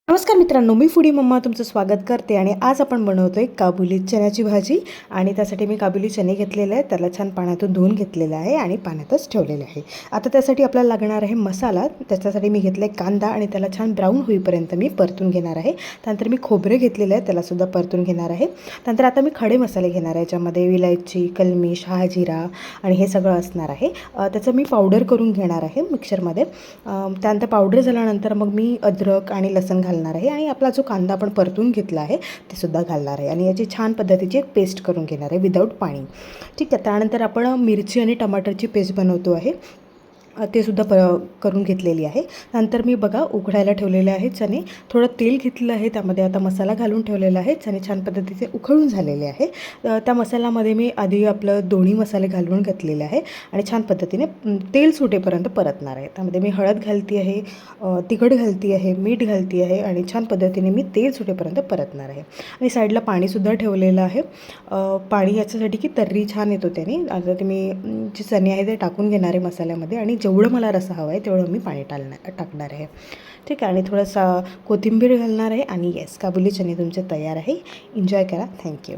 नमस्कार मित्रांनो, मी foodie mamma तुमचं स्वागत करते आणि आज आपण बनवतोय काबुली चण्याची भाजी. आणि त्यासाठी मी काबुली चणे घेतलेले आहेत, त्याला छान पाण्यातून धुवून घेतलेलं आहे आणि पाण्यातच ठेवलेलं आहे. आता त्यासाठी आपल्याला लागणार आहे मसाला. त्याच्यासाठी मी घेतला आहे कांदा आणि त्याला छान ब्राऊन होईपर्यंत मी परतून घेणार आहे. त्यानंतर मी खोबरे घेतलेलं आहे, त्यालासुद्धा परतून घेणार आहे. त्यानंतर आता मी खडे मसाले घेणार आहे, ज्यामध्ये विलायची, कलमी, शहाजिरा आणि हे सगळं असणार आहे. त्याचं मी पावडर करून घेणार आहे मिक्सरमध्ये. त्यानंतर पावडर झाल्यानंतर मग मी अद्रक आणि लसूण घालणार आहे आणि आपला जो कांदा आपण परतून घेतला आहे ते सुद्धा घालणार आहे आणि याची छान पद्धतीची एक पेस्ट करून घेणार आहे विदाऊट पाणी. ठीक आहे. त्यानंतर आपण मिरची आणि टमाटरची पेस्ट बनवतो आहे, ते सुद्धा करून घेतलेली आहे. नंतर मी बघा उकडायला ठेवलेले आहे चणे. थोडं तेल घेतलेलं आहे, त्यामध्ये आता मसाला घालून ठेवलेला आहे. चणे छान पद्धतीचे उकळून झालेले आहे. त्या मसाल्यामध्ये मी आधी आपलं दोन्ही मसाले घालून घेतलेले आहे आणि छान पद्धतीने तेल सुटेपर्यंत परतणार आहे. त्यामध्ये मी हळद घालती आहे, तिखट घालती आहे, मीठ घालती आहे आणि छान पद्धतीने मी तेल सुटेपर्यंत परतणार आहे. आणि साईडला पाणीसुद्धा ठेवलेलं आहे. पाणी याच्यासाठी की तर्री छान येतो त्याने. आता ते मी जे चणे आहे ते टाकून घेणार आहे मसाल्यामध्ये आणि जेवढं मला रस्सा हवा आहे तेवढं मी पाणी टाकणार आहे. ठीक आहे. आणि थोडासा कोथिंबीर घालणार आहे आणि येस, काबुली चणे तुमचे तयार आहे. एन्जॉय करा. थँक्यू.